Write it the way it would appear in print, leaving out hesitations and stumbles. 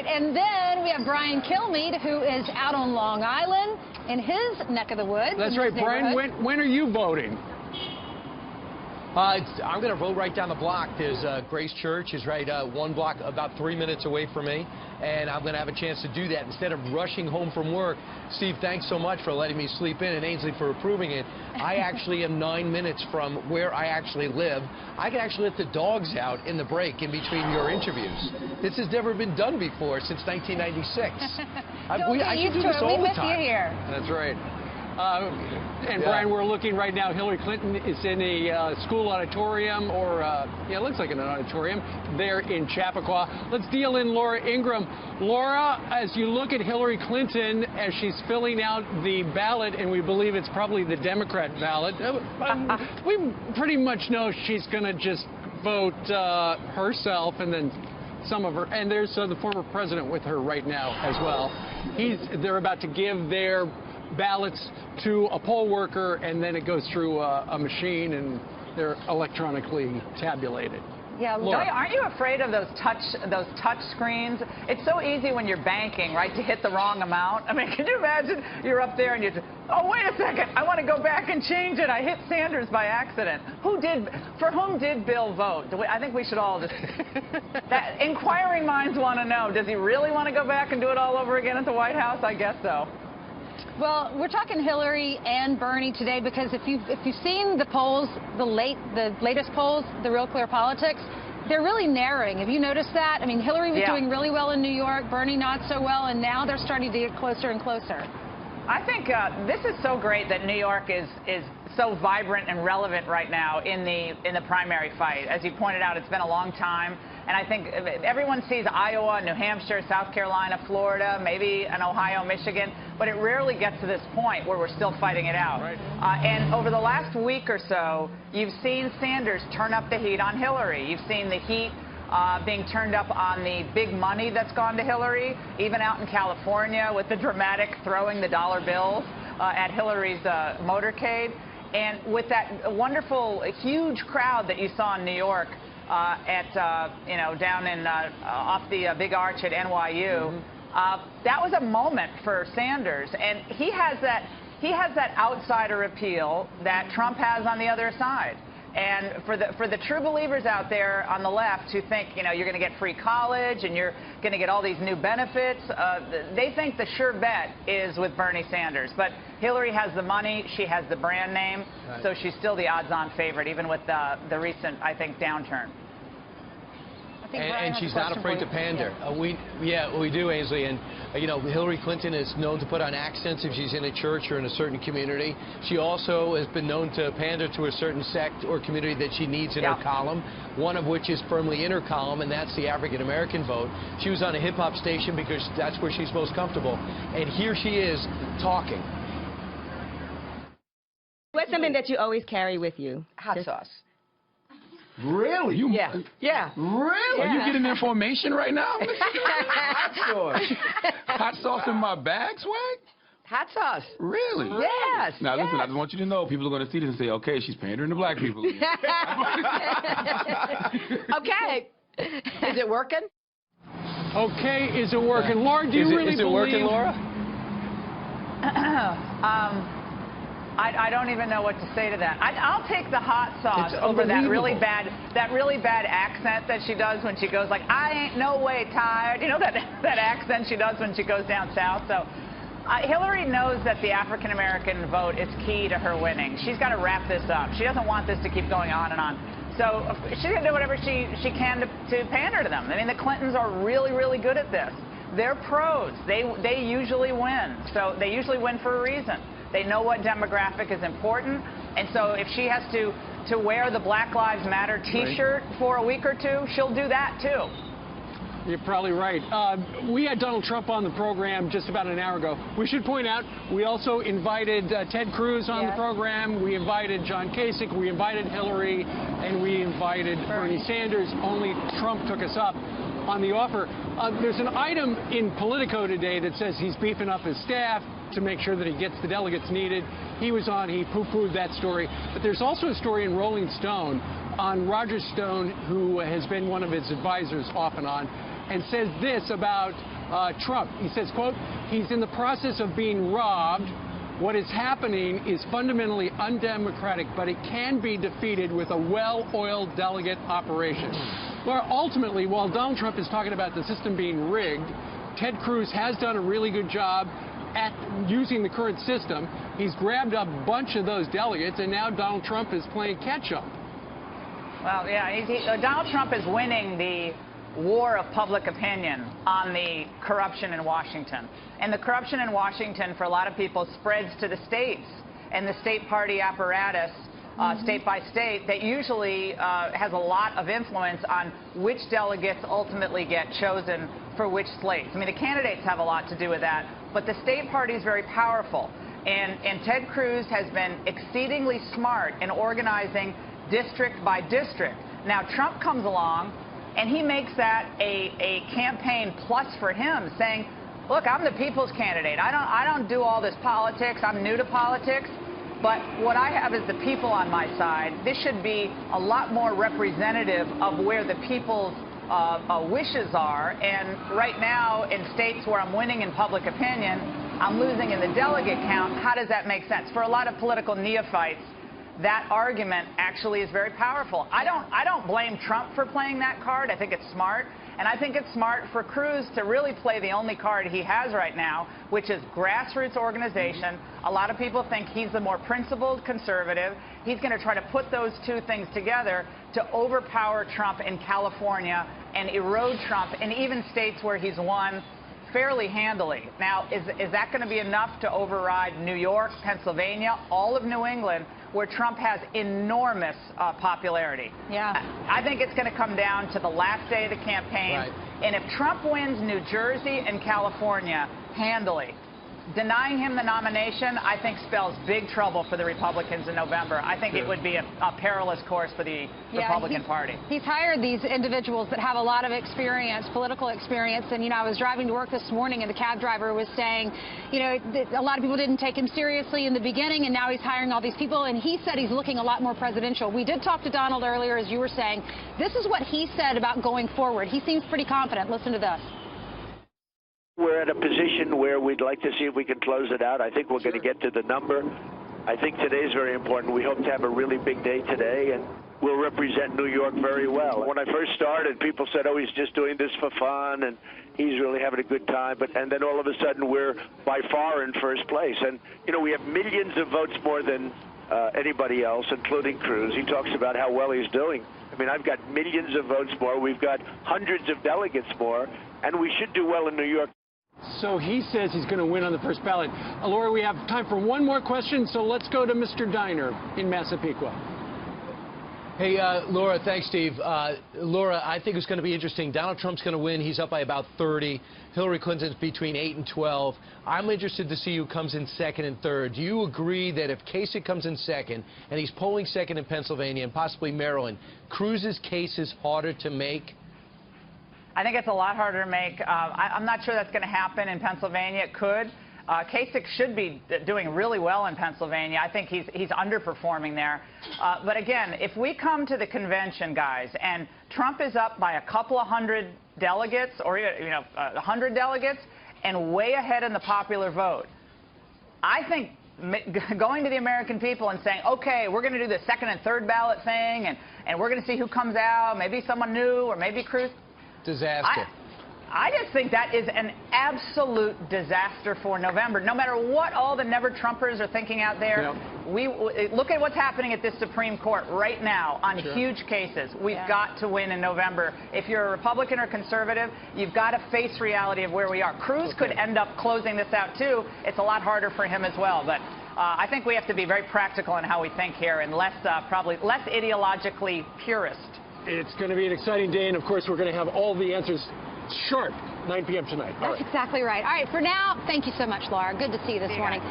right, and then we have Brian Kilmeade, who is out on Long Island in his neck of the woods. That's right, Brian. When are you voting? I'm going to roll right down the block. There's Grace Church is right one block, about 3 minutes away from me, and I'm going to have a chance to do that instead of rushing home from work. Steve, thanks so much for letting me sleep in, and Ainsley for approving it. I actually am 9 minutes from where I actually live. I can actually let the dogs out in the break in between your interviews. This has never been done before since 1996. I should do this all the time. We miss you here. That's right. And Brian, we're looking right now. Hillary Clinton is in a school auditorium, or yeah, it looks like an auditorium there in Chappaqua. Let's deal in Laura Ingraham. Laura, as you look at Hillary Clinton as she's filling out the ballot, and we believe it's probably the Democrat ballot, we pretty much know she's going to just vote herself, and then some of her, and there's the former president with her right now as well. They're about to give their ballots to a poll worker, and then it goes through a machine, and they're electronically tabulated. Yeah, Laura, aren't you afraid of those touch screens? It's so easy when you're banking, right, to hit the wrong amount. I mean, can you imagine you're up there and you just, oh, wait a second, I want to go back and change it. I hit Sanders by accident. For whom did Bill vote? I think we should all just, inquiring minds want to know, does he really want to go back and do it all over again at the White House? I guess so. Well, we're talking Hillary and Bernie today because if you've seen the polls, the latest polls, the Real Clear Politics, they're really narrowing. Have you noticed that? I mean, Hillary was doing really well in New York, Bernie not so well, and now they're starting to get closer and closer. I think this is so great that New York is so vibrant and relevant right now in the primary fight. As you pointed out, it's been a long time. And I think everyone sees Iowa, New Hampshire, South Carolina, Florida, maybe an Ohio, Michigan, but it rarely gets to this point where we're still fighting it out. Right. And over the last week or so, you've seen Sanders turn up the heat on Hillary. You've seen the heat being turned up on the big money that's gone to Hillary, even out in California with the dramatic throwing the dollar bills at Hillary's motorcade. And with that wonderful, huge crowd that you saw in New York, down in off the Big Arch at NYU, that was a moment for Sanders, and he has that outsider appeal that Trump has on the other side. And for the true believers out there on the left who think, you're going to get free college and you're going to get all these new benefits, they think the sure bet is with Bernie Sanders. But Hillary has the money, she has the brand name, so she's still the odds-on favorite, even with the recent, I think, downturn. And she's not afraid to pander. We do, Ainsley. And, Hillary Clinton is known to put on accents if she's in a church or in a certain community. She also has been known to pander to a certain sect or community that she needs in her column, one of which is firmly in her column, and that's the African-American vote. She was on a hip-hop station because that's where she's most comfortable. And here she is talking. What's something that you always carry with you? Hot sauce. Really? Yeah. Really? Are you getting information right now? Hot sauce. Hot sauce in my bag, Swag? Hot sauce. Really? Yes. Now, listen, I just want you to know, people are going to see this and say, okay, she's pandering to black people. Okay. Is it working? Okay, is it working? Laura, do you really believe... Is it working, Laura? I don't even know what to say to that. I'll take the hot sauce over that really bad accent that she does when she goes like, I ain't no way tired. You know that accent she does when she goes down south? So Hillary knows that the African-American vote is key to her winning. She's got to wrap this up. She doesn't want this to keep going on and on. So she's going to do whatever she can to pander to them. I mean, the Clintons are really, really good at this. They're pros. They usually win. So they usually win for a reason. They know what demographic is important, and so if she has to wear the Black Lives Matter T-shirt for a week or two, she'll do that too. You're probably right. We had Donald Trump on the program just about an hour ago. We should point out we also invited Ted Cruz on the program. We invited John Kasich. We invited Hillary, and we invited Bernie Sanders. Only Trump took us up on the offer. There's an item in Politico today that says he's beefing up his staff to make sure that he gets the delegates needed. He was on, he poo-pooed that story. But there's also a story in Rolling Stone on Roger Stone, who has been one of his advisors off and on. and says this about Trump. He says, quote, "He's in the process of being robbed. What is happening is fundamentally undemocratic, but it can be defeated with a well-oiled delegate operation." Well, ultimately, while Donald Trump is talking about the system being rigged, Ted Cruz has done a really good job at using the current system. He's grabbed a bunch of those delegates, and now Donald Trump is playing catch-up. Well, yeah, Donald Trump is winning the war of public opinion on the corruption in Washington. And the corruption in Washington, for a lot of people, spreads to the states and the state party apparatus, state by state, that usually has a lot of influence on which delegates ultimately get chosen for which slates. I mean, the candidates have a lot to do with that, but the state party is very powerful. And Ted Cruz has been exceedingly smart in organizing district by district. Now, Trump comes along, and he makes that a campaign plus for him, saying, look, I'm the people's candidate. I don't do all this politics. I'm new to politics. But what I have is the people on my side. This should be a lot more representative of where the people's wishes are. And right now, in states where I'm winning in public opinion, I'm losing in the delegate count. How does that make sense? For a lot of political neophytes, that argument actually is very powerful. I don't blame Trump for playing that card. I think it's smart. And I think it's smart for Cruz to really play the only card he has right now, which is grassroots organization. A lot of people think he's the more principled conservative. He's going to try to put those two things together to overpower Trump in California and erode Trump in even states where he's won fairly handily. Now, is that going to be enough to override New York, Pennsylvania, all of New England, where Trump has enormous popularity? Yeah. I think it's going to come down to the last day of the campaign. Right. And if Trump wins New Jersey and California handily, denying him the nomination, I think, spells big trouble for the Republicans in November. I think it would be a perilous course for the Republican Party. He's hired these individuals that have a lot of experience, political experience. And, you know, I was driving to work this morning, and the cab driver was saying, you know, a lot of people didn't take him seriously in the beginning, and now he's hiring all these people. And he said he's looking a lot more presidential. We did talk to Donald earlier, as you were saying. This is what he said about going forward. He seems pretty confident. Listen to this. We're at a position where we'd like to see if we can close it out. I think we're going to get to the number. I think today is very important. We hope to have a really big day today, and we'll represent New York very well. When I first started, people said, oh, he's just doing this for fun, and he's really having a good time. And then all of a sudden, we're by far in first place. And, you know, we have millions of votes more than anybody else, including Cruz. He talks about how well he's doing. I mean, I've got millions of votes more. We've got hundreds of delegates more, and we should do well in New York. So he says he's going to win on the first ballot. Laura, we have time for one more question, so let's go to Mr. Diner in Massapequa. Hey, Laura, thanks, Steve. Laura, I think it's going to be interesting. Donald Trump's going to win. He's up by about 30. Hillary Clinton's between 8 and 12. I'm interested to see who comes in second and third. Do you agree that if Kasich comes in second, and he's polling second in Pennsylvania and possibly Maryland, Cruz's case is harder to make? I think it's a lot harder to make. I'm not sure that's going to happen in Pennsylvania. It could. Kasich should be doing really well in Pennsylvania. I think he's underperforming there. But again, if we come to the convention, guys, and Trump is up by a couple of hundred delegates, or 100 delegates, and way ahead in the popular vote, I think going to the American people and saying, okay, we're going to do the second and third ballot thing, and we're going to see who comes out, maybe someone new, or maybe Cruz. Disaster. I just think that is an absolute disaster for November. No matter what all the never-Trumpers are thinking out there, look at what's happening at this Supreme Court right now on huge cases. We've got to win in November. If you're a Republican or conservative, you've got to face reality of where we are. Cruz could end up closing this out, too. It's a lot harder for him as well. But I think we have to be very practical in how we think here and probably less ideologically purist. It's going to be an exciting day, and of course, we're going to have all the answers sharp 9 p.m. tonight. That's exactly right. All right, for now, thank you so much, Laura. Good to see you this morning.